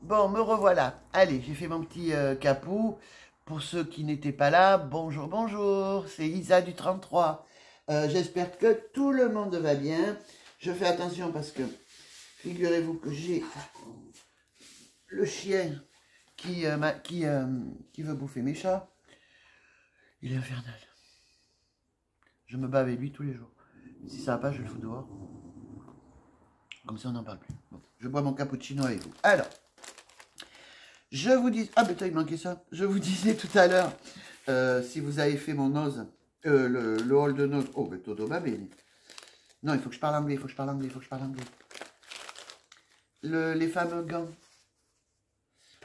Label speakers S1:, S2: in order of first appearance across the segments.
S1: Bon, me revoilà. Allez, j'ai fait mon petit capou. Pour ceux qui n'étaient pas là, bonjour, bonjour. C'est Isa du 33. J'espère que tout le monde va bien. Je fais attention parce que figurez-vous que j'ai le chien qui veut bouffer mes chats. Il est infernal. Je me bats avec lui tous les jours. Si ça va pas, je le fous dehors. Comme ça, on n'en parle plus. Bon, je bois mon cappuccino avec vous. Alors, je vous dis... Ah, ben il manquait ça. Je vous disais tout à l'heure, si vous avez fait mon nose, le hall de nose... Oh, ben todo va bene. Non, il faut que je parle anglais, il faut que je parle anglais, il faut que je parle anglais. Les fameux gants.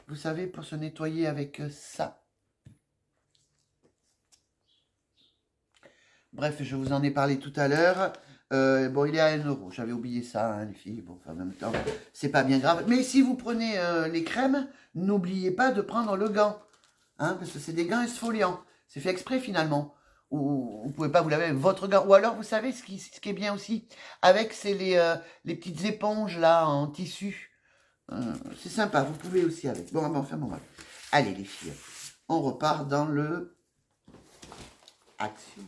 S1: Vous savez, pour se nettoyer avec ça. Bref, je vous en ai parlé tout à l'heure. Bon, il est à 1 euro. J'avais oublié ça, hein, les filles. Bon, enfin, en même temps, c'est pas bien grave. Mais si vous prenez les crèmes, n'oubliez pas de prendre le gant. Hein, parce que c'est des gants exfoliants. C'est fait exprès, finalement. Ou vous pouvez pas vous laver avec votre gant. Ou alors, vous savez, ce qui est bien aussi, avec, c'est les petites éponges, là, en tissu. C'est sympa, vous pouvez aussi avec. Bon, enfin, bon, voilà. Allez, les filles, on repart dans le... Action.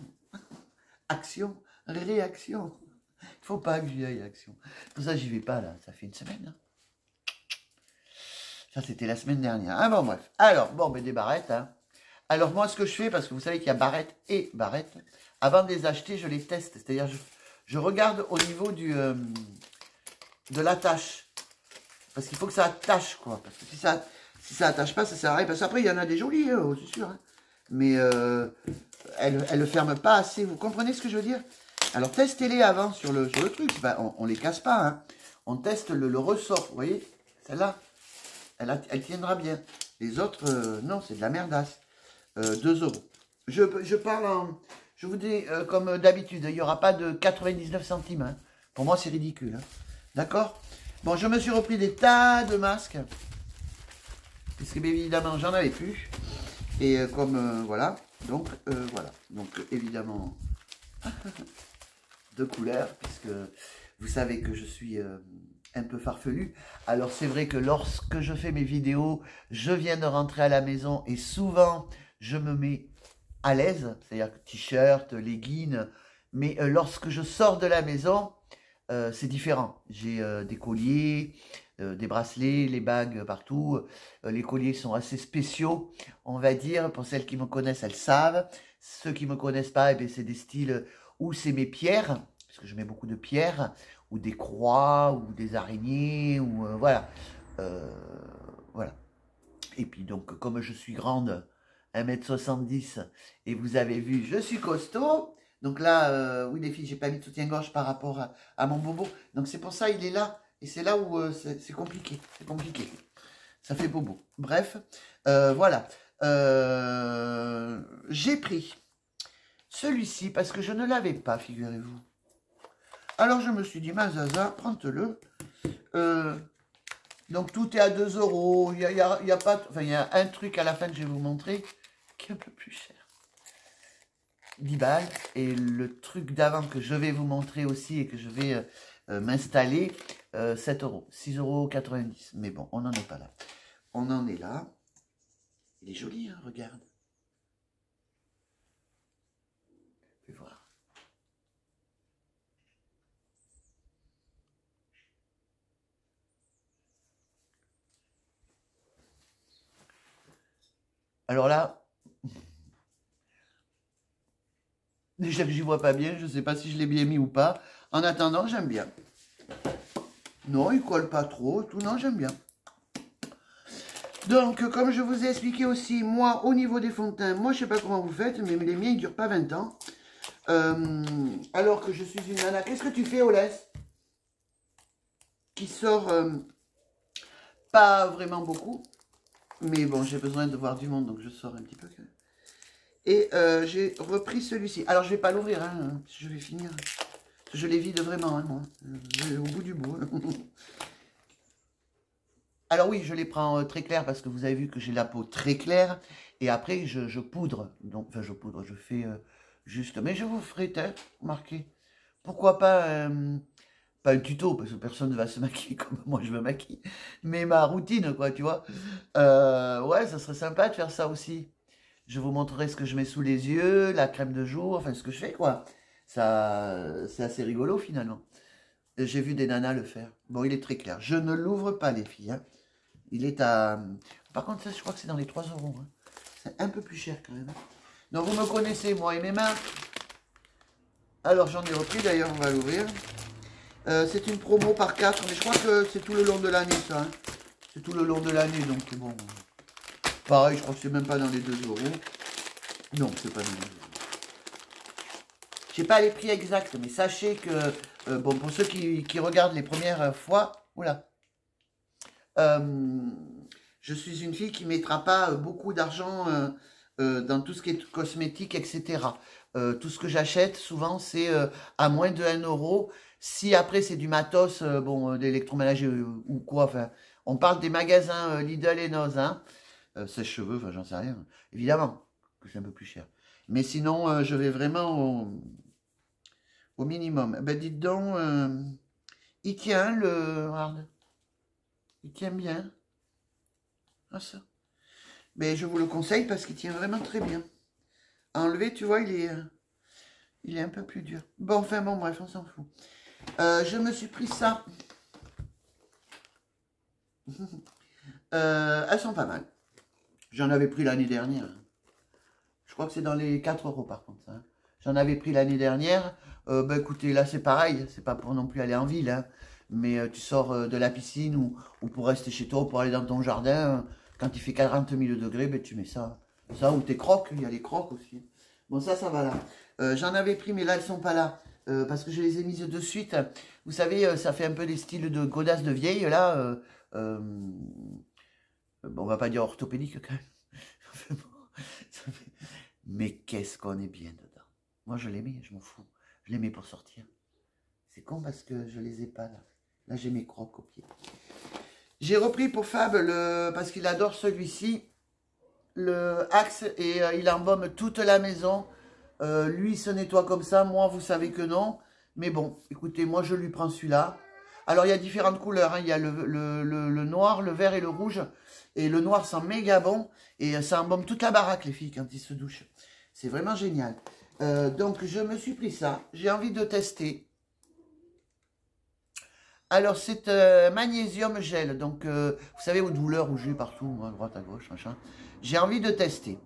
S1: Action, réaction. Il faut pas que j'y aille, action. Pour ça, j'y vais pas, là. Ça fait une semaine. Hein. Ça, c'était la semaine dernière. Ah bon, bref. Alors, bon, ben, des barrettes. Hein. Alors, moi, ce que je fais, parce que vous savez qu'il y a barrettes et barrettes, avant de les acheter, je les teste. C'est-à-dire, je regarde au niveau de l'attache. Parce qu'il faut que ça attache, quoi. Parce que si ça attache pas, ça sert à rien. Parce qu'après, il y en a des jolis, c'est sûr. Hein. Mais elle ne ferme pas assez. Vous comprenez ce que je veux dire? Alors, testez-les avant sur le truc. Pas, on ne les casse pas. Hein. On teste le ressort. Vous voyez? Celle-là, elle tiendra bien. Les autres, non, c'est de la merdasse. 2 euros. Je parle en... Je vous dis, comme d'habitude, il n'y aura pas de 99 centimes. Hein. Pour moi, c'est ridicule. Hein. D'accord? Bon, je me suis repris des tas de masques. Puisque, bien évidemment, j'en avais plus. Et comme, voilà. Donc, voilà. Donc, évidemment, de couleurs. Puisque vous savez que je suis un peu farfelu. Alors, c'est vrai que lorsque je fais mes vidéos, je viens de rentrer à la maison. Et souvent, je me mets à l'aise. C'est-à-dire t-shirt, leggings. Mais lorsque je sors de la maison... c'est différent. J'ai des colliers, des bracelets, les bagues partout. Les colliers sont assez spéciaux, on va dire. Pour celles qui me connaissent, elles savent. Ceux qui ne me connaissent pas, eh c'est des styles où c'est mes pierres, parce que je mets beaucoup de pierres, ou des croix, ou des araignées, ou voilà. Voilà. Et puis donc, comme je suis grande, 1,70 m, et vous avez vu, je suis costaud. Donc là, oui les filles, j'ai pas mis de soutien-gorge par rapport à mon bobo. Donc c'est pour ça il est là. Et c'est là où c'est compliqué. C'est compliqué. Ça fait bobo. Bref, voilà. J'ai pris celui-ci parce que je ne l'avais pas, figurez-vous. Alors je me suis dit, ma zaza, prends-le. Donc tout est à 2 euros. Il y a pas, enfin, il y a un truc à la fin que je vais vous montrer qui est un peu plus cher. 10 balles. Et le truc d'avant que je vais vous montrer aussi et que je vais m'installer, 7 euros. 6,90 €. Mais bon, on n'en est pas là. On en est là. Il est joli, hein, regarde. Fais voir. Alors là, déjà que j'y vois pas bien, je ne sais pas si je l'ai bien mis ou pas. En attendant, j'aime bien. Non, il colle pas trop, tout, non, j'aime bien. Donc, comme je vous ai expliqué aussi, moi, au niveau des fonds de teint, moi, je sais pas comment vous faites, mais les miens, ils durent pas 20 ans. Alors que je suis une nana. Qu'est-ce que tu fais, Olès? Qui sort pas vraiment beaucoup. Mais bon, j'ai besoin de voir du monde, donc je sors un petit peu. Et j'ai repris celui-ci. Alors, je vais pas l'ouvrir, hein, je vais finir. Je les vide vraiment, hein, moi. Au bout du bout. Alors oui, je les prends très clairs parce que vous avez vu que j'ai la peau très claire. Et après, je poudre. Donc, enfin, je poudre, je fais juste... Mais je vous ferai peut-être remarquer. Pourquoi pas pas un tuto, parce que personne ne va se maquiller comme moi je me maquille, mais ma routine, quoi, tu vois. Ouais, ça serait sympa de faire ça aussi. Je vous montrerai ce que je mets sous les yeux, la crème de jour, enfin ce que je fais, quoi. Ça, c'est assez rigolo, finalement. J'ai vu des nanas le faire. Bon, il est très clair. Je ne l'ouvre pas, les filles. Hein. Il est à... Par contre, ça, je crois que c'est dans les 3 euros. Hein. C'est un peu plus cher, quand même. Donc, vous me connaissez, moi et mes mains. Alors, j'en ai repris, d'ailleurs, on va l'ouvrir. C'est une promo par 4, mais je crois que c'est tout le long de l'année, ça. Hein. C'est tout le long de l'année, donc bon. Pareil, je crois que c'est même pas dans les 2 euros. Non, c'est pas dans les 2 euros. Je sais pas les prix exacts, mais sachez que, bon, pour ceux qui regardent les premières fois, oula, je suis une fille qui ne mettra pas beaucoup d'argent dans tout ce qui est cosmétique, etc. Tout ce que j'achète, souvent, c'est à moins de 1 euro. Si après, c'est du matos, bon, d'électroménager ou quoi, enfin, on parle des magasins Lidl et Noz, hein, sèche-cheveux, enfin, j'en sais rien. Évidemment que c'est un peu plus cher. Mais sinon, je vais vraiment au minimum. Ben, dites donc, il tient le... Regarde. Il tient bien. Ah, ça. Mais je vous le conseille parce qu'il tient vraiment très bien. À enlever, tu vois, il est un peu plus dur. Bon, enfin, bon, bref, on s'en fout. Je me suis pris ça. Elles sont pas mal. J'en avais pris l'année dernière. Je crois que c'est dans les 4 euros, par contre. Hein. J'en avais pris l'année dernière. Ben, écoutez, là, c'est pareil. C'est pas pour non plus aller en ville. Hein. Mais tu sors de la piscine ou pour rester chez toi, ou pour aller dans ton jardin. Quand il fait 40 000 degrés, ben, tu mets ça. Ça ou tes crocs. Il y a les crocs aussi. Bon, ça va là. J'en avais pris, mais là, elles sont pas là. Parce que je les ai mises de suite. Vous savez, ça fait un peu des styles de godasses de vieilles, là. Bon, on va pas dire orthopédique, quand même. Mais qu'est-ce qu'on est bien dedans. Moi, je les mets, je m'en fous. Je les mets pour sortir. C'est con parce que je les ai pas, là. Là, j'ai mes crocs au pied. J'ai repris pour Fab, parce qu'il adore celui-ci, le Axe, et il embaume toute la maison. Lui, il se nettoie comme ça. Moi, vous savez que non. Mais bon, écoutez, moi, je lui prends celui-là. Alors, il y a différentes couleurs. Hein. Il y a le noir, le vert et le rouge. Et le noir sent méga bon. Et ça embaume toute la baraque, les filles, quand ils se douchent. C'est vraiment génial. Donc, je me suis pris ça. J'ai envie de tester. Alors, c'est magnésium gel. Donc, vous savez, aux douleurs où j'ai partout, à droite, à gauche, machin. J'ai envie de tester.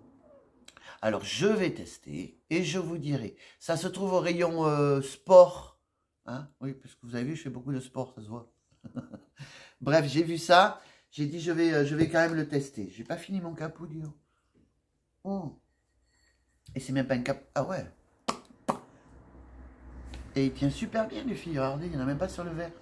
S1: Alors, je vais tester et je vous dirai. Ça se trouve au rayon sport. Hein, oui, parce que vous avez vu, je fais beaucoup de sport, ça se voit. Bref, j'ai vu ça. J'ai dit, je vais quand même le tester. J'ai pas fini mon capoudio. Oh. Et c'est même pas un cap... Ah ouais. Et il tient super bien, les filles. Regardez, il n'y en a même pas sur le verre.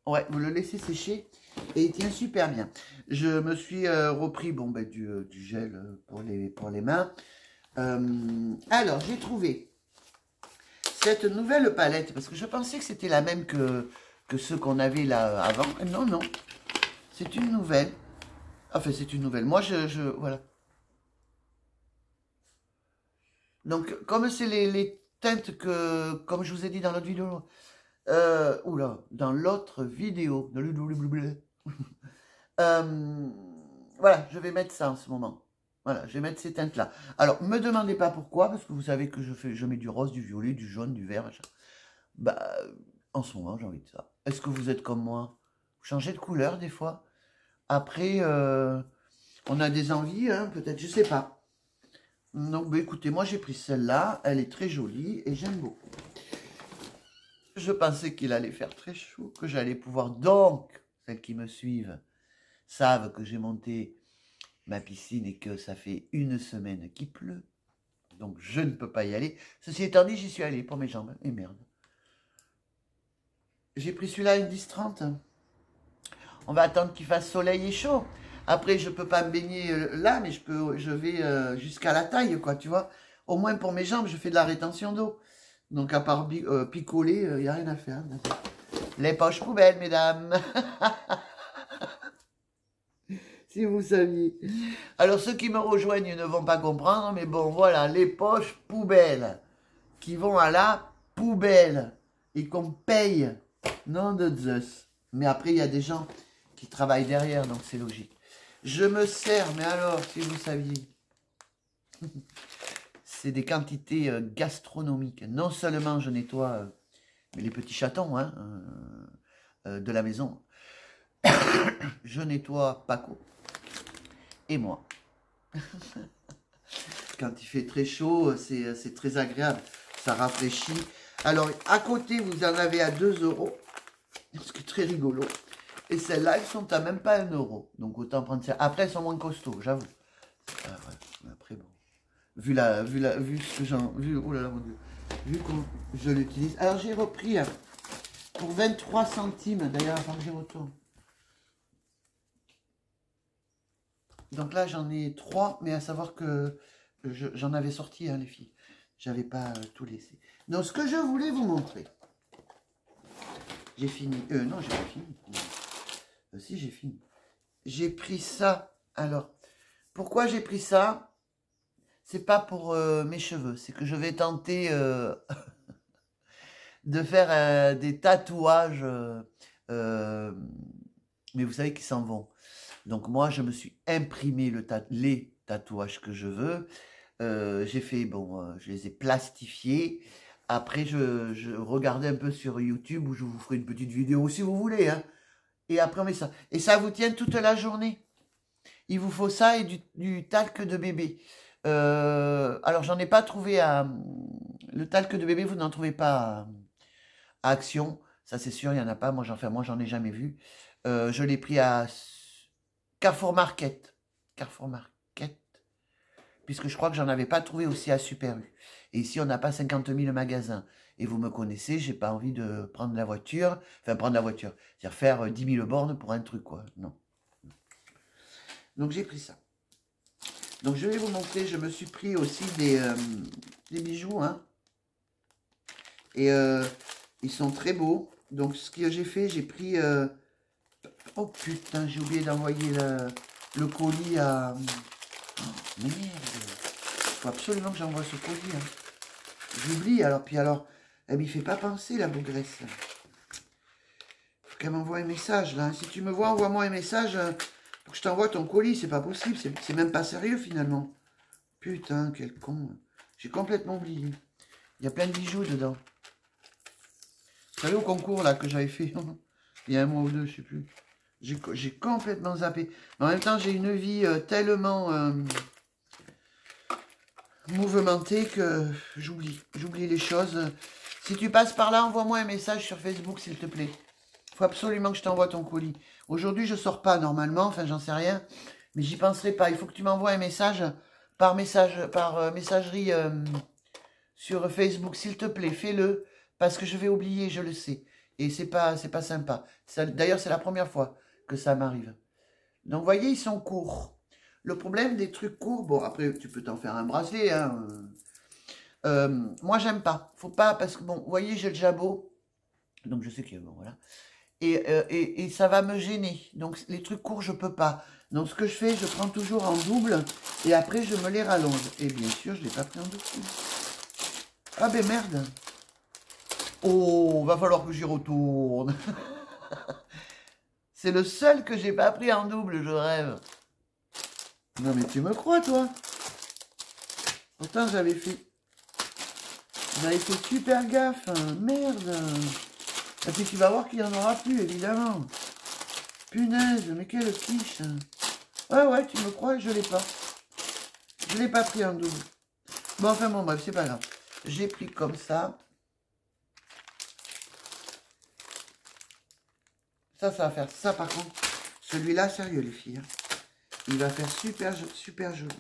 S1: Ouais, vous le laissez sécher et il tient super bien. Je me suis repris bon, ben, du gel pour les mains. Alors, j'ai trouvé cette nouvelle palette parce que je pensais que c'était la même que ceux qu'on avait là avant. Non, non, c'est une nouvelle. Enfin, c'est une nouvelle. Moi, voilà. Donc, comme c'est les teintes que, comme je vous ai dit dans l'autre vidéo, oula, dans l'autre vidéo, voilà, je vais mettre ça en ce moment. Voilà, je vais mettre ces teintes-là. Alors, me demandez pas pourquoi, parce que vous savez que je mets du rose, du violet, du jaune, du vert, machin. Bah, en ce moment, j'ai envie de ça. Est-ce que vous êtes comme moi? Vous changez de couleur des fois? Après, on a des envies, hein, peut-être, je sais pas. Donc, bah, écoutez, moi j'ai pris celle-là, elle est très jolie et j'aime beaucoup. Je pensais qu'il allait faire très chaud, que j'allais pouvoir, donc, celles qui me suivent savent que j'ai monté ma piscine et que ça fait 1 semaine qu'il pleut. Donc, je ne peux pas y aller. Ceci étant dit, j'y suis allé pour mes jambes. Et merde. J'ai pris celui-là, une 10-30. On va attendre qu'il fasse soleil et chaud. Après, je ne peux pas me baigner là, mais je vais jusqu'à la taille, quoi, tu vois. Au moins, pour mes jambes, je fais de la rétention d'eau. Donc, à part picoler, il n'y a rien à faire. Les poches poubelles, mesdames. si vous saviez. Alors, ceux qui me rejoignent ne vont pas comprendre, mais bon, voilà, les poches poubelles qui vont à la poubelle et qu'on paye. Non de Zeus. Mais après, il y a des gens qui travaillent derrière, donc c'est logique. Je me sers, mais alors, si vous saviez, c'est des quantités gastronomiques. Non seulement je nettoie les petits chatons hein, de la maison, je nettoie Paco et moi. Quand il fait très chaud, c'est très agréable. Ça rafraîchit. Alors, à côté, vous en avez à 2 €. Ce qui est très rigolo. Et celles-là, elles sont à même pas 1 €. Donc, autant prendre ça. Après, elles sont moins costauds, j'avoue. Ah, ouais. Après, bon. Vu ce que j'en... Oh là là, mon Dieu. Vu que je l'utilise. Alors, j'ai repris pour 23 centimes. D'ailleurs, avant que j'y retourne. Donc là, j'en ai 3, mais à savoir que j'en avais sorti, hein, les filles. J'avais pas tout laissé. Donc, ce que je voulais vous montrer. J'ai fini. Non, j'ai pas fini. Si, j'ai fini. J'ai pris ça. Alors, pourquoi j'ai pris ça? C'est pas pour mes cheveux. C'est que je vais tenter de faire des tatouages. Mais vous savez qu'ils s'en vont. Donc, moi, je me suis imprimé les tatouages que je veux. J'ai fait, bon, je les ai plastifiés. Après, je regardais un peu sur YouTube où je vous ferai une petite vidéo si vous voulez. Hein. Et après, on met ça. Et ça vous tient toute la journée. Il vous faut ça et du talc de bébé. Alors, j'en ai pas trouvé à... Le talc de bébé, vous n'en trouvez pas à Action. Ça, c'est sûr, il n'y en a pas. Moi, j'en ai jamais vu. Je l'ai pris à Carrefour Market. Carrefour Market. Puisque je crois que j'en avais pas trouvé aussi à Super U. Et ici, on n'a pas 50 000 magasins. Et vous me connaissez, j'ai pas envie de prendre la voiture. Enfin, prendre la voiture. C'est-à-dire faire 10 000 bornes pour un truc, quoi. Non. Donc, j'ai pris ça. Donc, je vais vous montrer. Je me suis pris aussi des bijoux, hein. Et ils sont très beaux. Donc, ce que j'ai fait, j'ai pris... Oh, putain, j'ai oublié d'envoyer le colis à... Oh, merde. Il faut absolument que j'envoie ce colis. Hein. J'oublie, alors, puis alors, elle m'y fait pas penser, la bougresse. Faut qu'elle m'envoie un message, là. Si tu me vois, envoie-moi un message pour que je t'envoie ton colis. C'est pas possible, c'est même pas sérieux, finalement. Putain, quel con. J'ai complètement oublié. Il y a plein de bijoux dedans. Vous savez, au concours, là, que j'avais fait, il y a un mois ou deux, je sais plus. J'ai complètement zappé. Mais en même temps, j'ai une vie tellement... mouvementé que j'oublie les choses. Si tu passes par là, envoie-moi un message sur Facebook, s'il te plaît. Il faut absolument que je t'envoie ton colis. Aujourd'hui, je sors pas normalement, enfin, j'en sais rien, mais j'y penserai pas. Il faut que tu m'envoies un message par messagerie sur Facebook, s'il te plaît, fais-le, parce que je vais oublier, je le sais. Et c'est pas sympa. D'ailleurs, c'est la première fois que ça m'arrive. Donc, vous voyez, ils sont courts. Le problème des trucs courts, bon, après, tu peux t'en faire un bracelet, hein. Moi, j'aime pas. Faut pas, parce que, bon, vous voyez, j'ai le jabot. Donc, je sais que, bon, voilà. Et ça va me gêner. Donc, les trucs courts, je peux pas. Donc, ce que je fais, je prends toujours en double. Et après, je me les rallonge. Et bien sûr, je l'ai pas pris en double. Ah, ben merde. Oh, va falloir que j'y retourne. C'est le seul que j'ai pas pris en double, je rêve. Non mais tu me crois, toi? Pourtant, j'avais fait super gaffe. Hein. Merde. Et puis tu vas voir qu'il n'y en aura plus, évidemment. Punaise, mais quelle quiche. Ouais, tu me crois, je l'ai pas. Je l'ai pas pris en double. Bon, enfin bon, bref, c'est pas grave. J'ai pris comme ça. Ça va faire ça, par contre. Celui-là, sérieux, les filles. Hein. Il va faire super joli.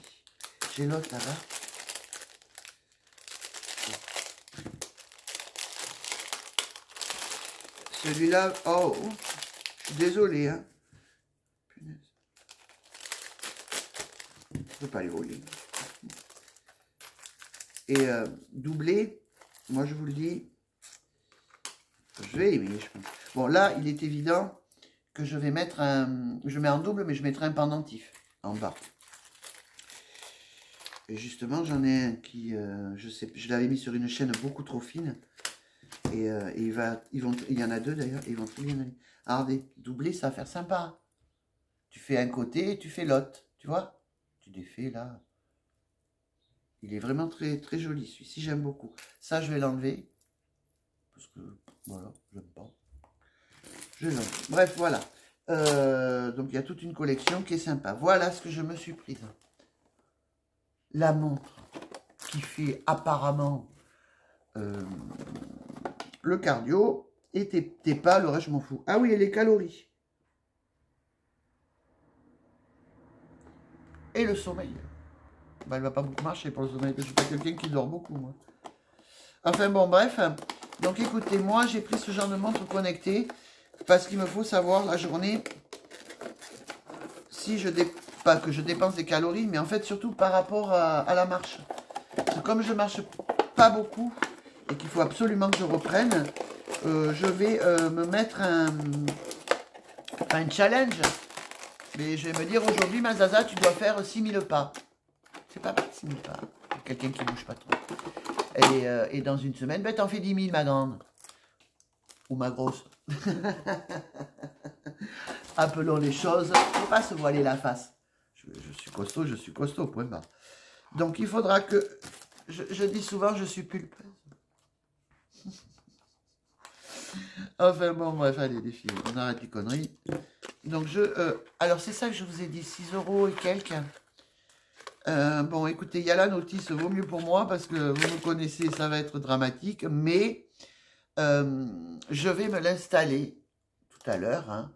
S1: J'ai l'autre là-bas. Celui-là, oh, je suis désolé, hein. Punaise. Je ne peux pas les voler. Et doublé, moi je vous le dis, je vais aimer, je pense. Bon, là, il est évident que je vais mettre un... Je mets en double, mais je mettrai un pendentif en bas. Et justement, j'en ai un qui... je sais, je l'avais mis sur une chaîne beaucoup trop fine. Et il y en a deux d'ailleurs, ils vont très bien aller. Regardez, doubler, ça va faire sympa. Tu fais un côté et tu fais l'autre, tu vois. Tu défais là. Il est vraiment très, très joli, celui-ci, j'aime beaucoup. Ça, je vais l'enlever. Parce que, voilà, j'aime pas. Je l'enlève. Bref, voilà. Donc, il y a toute une collection qui est sympa. Voilà ce que je me suis prise. La montre qui fait apparemment le cardio et tes pas, le reste, je m'en fous. Ah oui, et les calories. Et le sommeil. Bah, elle va pas beaucoup marcher pour le sommeil, parce que je suis pas quelqu'un qui dort beaucoup, moi. Enfin bon, bref. Donc écoutez, moi j'ai pris ce genre de montre connectée parce qu'il me faut savoir la journée si pas que je dépense des calories, mais en fait surtout par rapport à la marche. Parce que comme je marche pas beaucoup et qu'il faut absolument que je reprenne, je vais me mettre un challenge. Mais je vais me dire aujourd'hui, ma Zaza, tu dois faire 6000 pas. C'est pas mal, 6000 pas. Quelqu'un qui bouge pas trop. Et dans une semaine, ben, t'en fais 10 000, ma grande. Ou ma grosse. Appelons les choses. Faut pas se voiler la face. Je suis costaud, point barre. Donc, il faudra que... Je dis souvent, je suis pulpeuse. Enfin, bon, bref, allez, les filles, on arrête les conneries. Donc, alors, c'est ça que je vous ai dit, 6 € et quelques. Bon, écoutez, il y a la notice, vaut mieux pour moi, parce que vous me connaissez, ça va être dramatique, mais je vais me l'installer tout à l'heure, hein,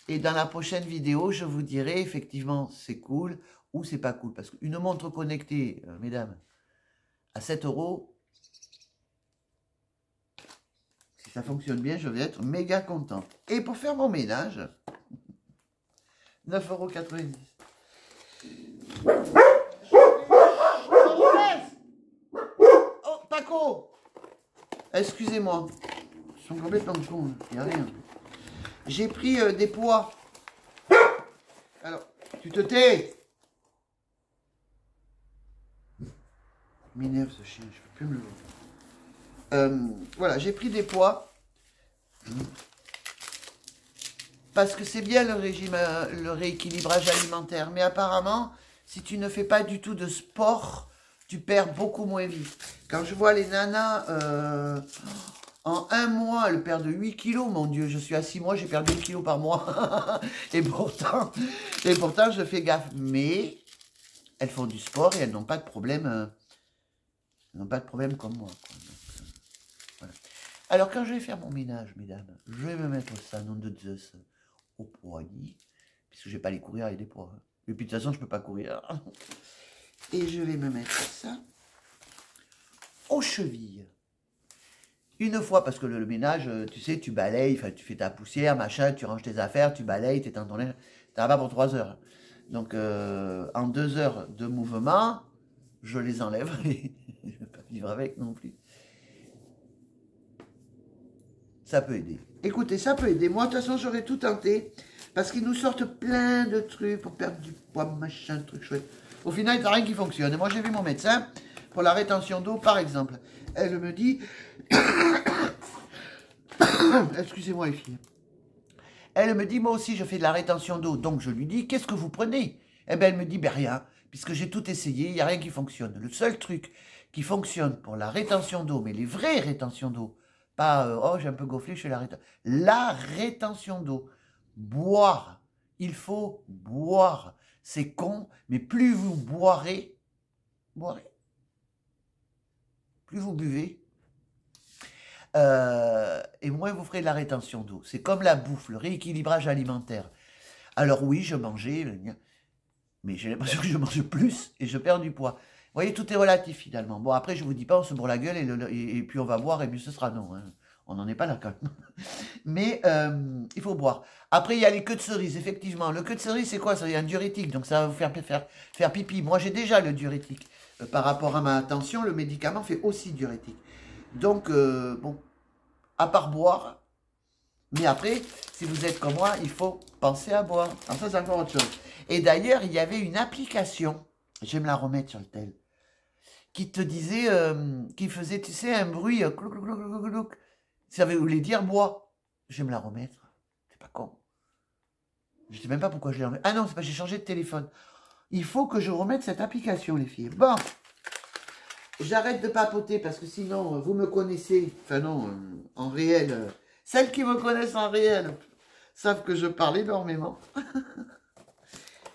S1: et dans la prochaine vidéo, je vous dirai effectivement c'est cool ou c'est pas cool, parce qu'une montre connectée, mesdames, à 7 €, si ça fonctionne bien, je vais être méga content. Et pour faire mon ménage, 9,90 €. Oh, Taco! Excusez-moi. Ils sont complètement cons, il n'y a rien. J'ai pris des pois. Alors, tu te tais! M'énerve ce chien, je ne peux plus me lever. Voilà, j'ai pris des pois. Parce que c'est bien le régime, le rééquilibrage alimentaire. Mais apparemment, si tu ne fais pas du tout de sport, tu perds beaucoup moins vite. Quand je vois les nanas, en un mois, elles perdent 8 kilos. Mon Dieu, je suis à 6 mois, j'ai perdu 1 kilo par mois. et pourtant, je fais gaffe. Mais elles font du sport et elles n'ont pas de problème. Elles n'ont pas de problème comme moi. Quoi. Donc, voilà. Alors, quand je vais faire mon ménage, mesdames, je vais me mettre ça, nom de Zeus, au poignet, puisque je ne vais pas aller courir avec des poids. Hein. Et puis de toute façon, je ne peux pas courir. Et je vais me mettre ça aux chevilles. Une fois, parce que le ménage, tu sais, tu balayes, tu fais ta poussière, machin, tu ranges tes affaires, tu balayes, tu étends ton linge, tu n'as pas pour 3 heures. Donc, en 2 heures de mouvement, je les enlève. Je ne vais pas vivre avec non plus. Ça peut aider. Écoutez, ça peut aider. Moi, de toute façon, j'aurais tout tenté. Parce qu'ils nous sortent plein de trucs pour perdre du poids, machin, truc chouette. Au final, il n'y a rien qui fonctionne. Et moi, j'ai vu mon médecin pour la rétention d'eau, par exemple. Elle me dit... Excusez-moi, les filles. Elle me dit, moi aussi, je fais de la rétention d'eau. Donc, je lui dis, qu'est-ce que vous prenez? Eh bien, elle me dit, ben rien. Puisque j'ai tout essayé, il n'y a rien qui fonctionne. Le seul truc qui fonctionne pour la rétention d'eau, mais les vraies rétentions d'eau, pas, oh, j'ai un peu gonflé, je fais la rétention d'eau. Boire. Il faut boire. C'est con, mais plus vous boirez, plus vous buvez, et moins vous ferez de la rétention d'eau. C'est comme la bouffe, le rééquilibrage alimentaire. Alors oui, je mangeais, mais j'ai l'impression que je mange plus et je perds du poids. Vous voyez, tout est relatif finalement. Bon, après, je vous dis pas, on se bourre la gueule et puis on va boire et mieux ce sera. Non, hein. On n'en est pas là quand même. Mais il faut boire. Après, il y a les queues de cerise, effectivement. Le queue de cerise, c'est quoi? C'est un diurétique, donc ça va vous faire pipi. Moi, j'ai déjà le diurétique. Par rapport à ma tension, le médicament fait aussi diurétique. Donc, bon, à part boire, Mais après, si vous êtes comme moi, il faut penser à boire. Alors ça, c'est encore autre chose. Et d'ailleurs, il y avait une application, je vais me la remettre sur le tel, qui te disait, qui faisait, tu sais, un bruit, clouc, clouc, clouc, clouc, clouc. Ça voulait dire bois. Je vais me la remettre. C'est pas con. Je sais même pas pourquoi je l'ai remis. Ah non, c'est pas, j'ai changé de téléphone. Il faut que je remette cette application, les filles. Bon, j'arrête de papoter parce que sinon, vous me connaissez. Enfin non, en réel. Celles qui me connaissent en réel savent que je parle énormément.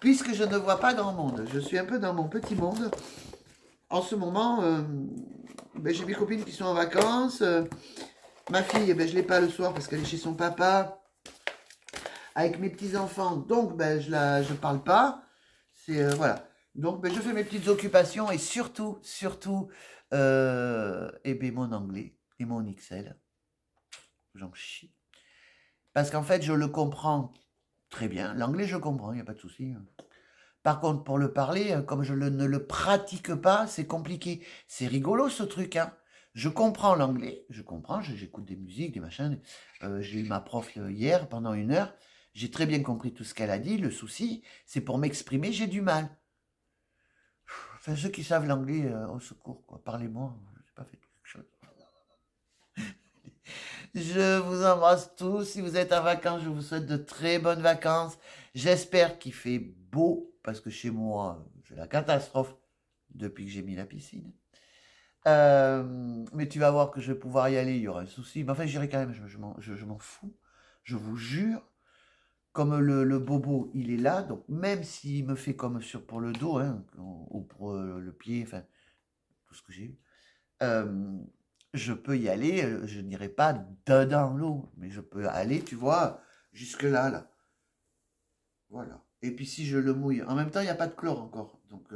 S1: Puisque je ne vois pas grand monde. Je suis un peu dans mon petit monde. En ce moment, ben, j'ai mes copines qui sont en vacances. Ma fille, ben, je ne l'ai pas le soir parce qu'elle est chez son papa. Avec mes petits-enfants, donc ben, je parle pas. C'est voilà. Donc ben, je fais mes petites occupations et surtout, et ben, mon anglais et mon XL. J'en chie. Parce qu'en fait, je le comprends très bien. L'anglais, je comprends, il n'y a pas de souci. Par contre, pour le parler, comme je ne le pratique pas, c'est compliqué. C'est rigolo ce truc, hein. Je comprends l'anglais, je comprends, j'écoute des musiques, des machins. J'ai eu ma prof hier pendant 1 heure. J'ai très bien compris tout ce qu'elle a dit. Le souci, c'est pour m'exprimer, j'ai du mal. Enfin, ceux qui savent l'anglais, au secours, quoi. Parlez-moi, je n'ai pas fait quelque chose. Je vous embrasse tous. Si vous êtes en vacances, je vous souhaite de très bonnes vacances. J'espère qu'il fait beau, parce que chez moi, c'est la catastrophe depuis que j'ai mis la piscine. Mais tu vas voir que je vais pouvoir y aller, il y aura un souci. Mais enfin, j'irai quand même, je m'en fous. Je vous jure. Comme le bobo, il est là, donc même s'il me fait comme pour le dos, hein, ou pour le pied, enfin, tout ce que j'ai eu, je peux y aller, je n'irai pas dedans l'eau, mais je peux aller, tu vois, jusque là, là. Voilà. Et puis si je le mouille, en même temps, il n'y a pas de chlore encore, donc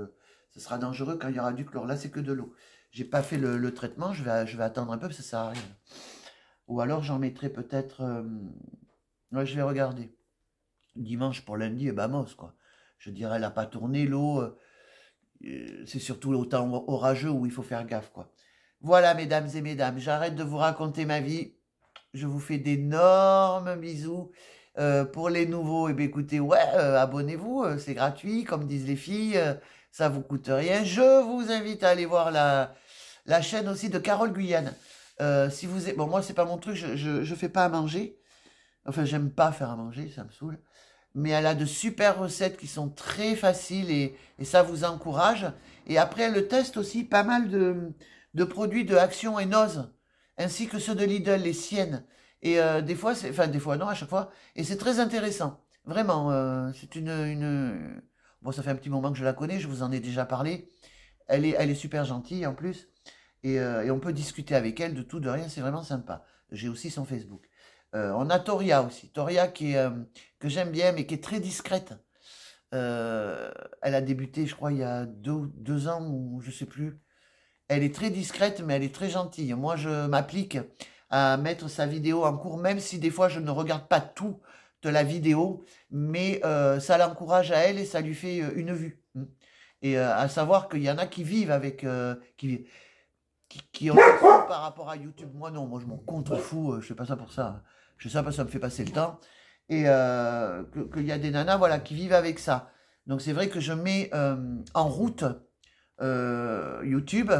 S1: ce sera dangereux quand il y aura du chlore. Là, c'est que de l'eau. J'ai pas fait le traitement, je vais attendre un peu, parce que ça sert à rien. Ou alors, j'en mettrai peut-être... ouais, je vais regarder. Dimanche pour lundi, et bamos, quoi. Je dirais, elle n'a pas tourné l'eau. C'est surtout le temps orageux où il faut faire gaffe, quoi. Voilà, mesdames et mesdames, j'arrête de vous raconter ma vie. Je vous fais d'énormes bisous. Pour les nouveaux, eh bien, écoutez, ouais, abonnez-vous, c'est gratuit, comme disent les filles, ça vous coûte rien. Je vous invite à aller voir la chaîne aussi de Carole Guyane. Si vous êtes... Bon, moi, c'est pas mon truc, je fais pas à manger. Enfin, j'aime pas faire à manger, ça me saoule. Mais elle a de super recettes qui sont très faciles et ça vous encourage. Et après, elle teste aussi pas mal de produits de Action et Noz, ainsi que ceux de Lidl, les siennes. Et des fois, enfin des fois non, à chaque fois. Et c'est très intéressant. Vraiment, c'est bon, ça fait un petit moment que je la connais, je vous en ai déjà parlé. Elle est super gentille en plus. Et on peut discuter avec elle de tout, de rien, c'est vraiment sympa. J'ai aussi son Facebook. On a Toria aussi. Toria que j'aime bien, mais qui est très discrète. Elle a débuté, je crois, il y a 2 ans, ou je sais plus. Elle est très discrète, mais elle est très gentille. Moi, je m'applique à mettre sa vidéo en cours, même si des fois, je ne regarde pas tout de la vidéo, mais ça l'encourage à elle et ça lui fait une vue. Et à savoir qu'il y en a qui vivent avec... qui ont par rapport à YouTube. Moi, non, moi, je m'en contrefous. Je fais pas ça pour ça. Je fais ça parce que ça me fait passer le temps. Et qu'il y a des nanas, voilà, qui vivent avec ça. Donc, c'est vrai que je mets en route YouTube.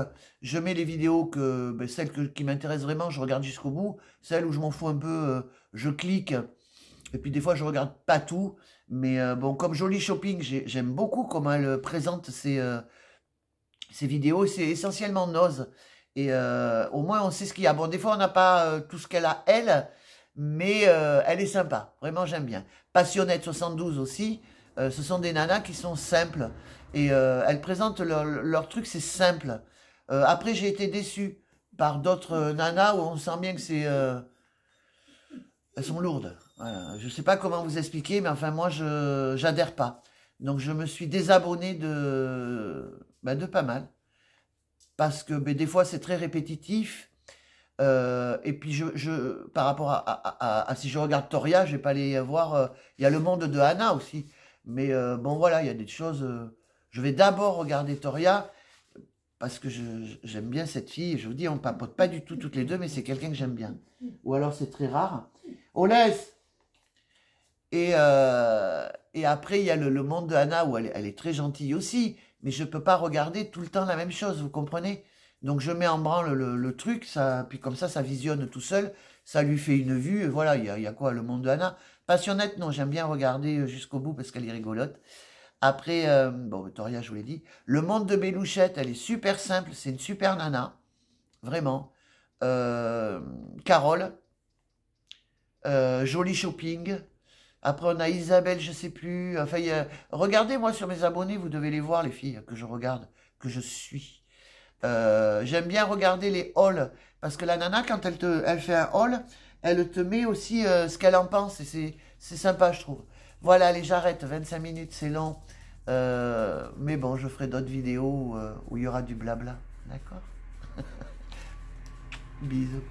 S1: Je mets les vidéos celles qui m'intéressent vraiment, je regarde jusqu'au bout. Celles où je m'en fous un peu, je clique. Et puis, des fois, je regarde pas tout. Mais bon, comme Joli Shopping, j'aime beaucoup comment elle présente ses vidéos. C'est essentiellement Noz. Et au moins, on sait ce qu'il y a. Bon, des fois, on n'a pas tout ce qu'elle a, elle, mais elle est sympa. Vraiment, j'aime bien. Passionnette 72 aussi. Ce sont des nanas qui sont simples. Et elles présentent leur truc, c'est simple. Après, j'ai été déçu par d'autres nanas où on sent bien que c'est... elles sont lourdes. Voilà. Je ne sais pas comment vous expliquer, mais enfin, moi, je n'adhère pas. Donc, je me suis désabonné de pas mal. Parce que des fois, c'est très répétitif. Et puis, par rapport à si je regarde Toria, je vais pas aller voir... Il y a le monde de Anna aussi. Mais bon, voilà, il y a des choses... je vais d'abord regarder Toria parce que j'aime bien cette fille. Je vous dis, on papote pas du tout toutes les deux, mais c'est quelqu'un que j'aime bien. Ou alors c'est très rare. On laisse. Et après, il y a le monde de Anna où elle est très gentille aussi. Mais je peux pas regarder tout le temps la même chose, vous comprenez? Donc je mets en branle le truc, ça, puis comme ça visionne tout seul. Ça lui fait une vue. Et voilà, il y a quoi, le monde de Anna? Passionnette, non, j'aime bien regarder jusqu'au bout parce qu'elle est rigolote. Après, bon, Victoria, je vous l'ai dit. Le monde de Bélouchette, elle est super simple. C'est une super nana. Vraiment. Carole. Joli shopping. Après, on a Isabelle, je sais plus. Enfin, regardez, moi, sur mes abonnés, vous devez les voir, les filles que je regarde, que je suis. J'aime bien regarder les hauls. Parce que la nana, quand elle fait un haul, elle te met aussi ce qu'elle en pense. Et c'est sympa, je trouve. Voilà, allez, j'arrête. 25 minutes, c'est long. Mais bon, je ferai d'autres vidéos où il y aura du blabla. D'accord? Bisous.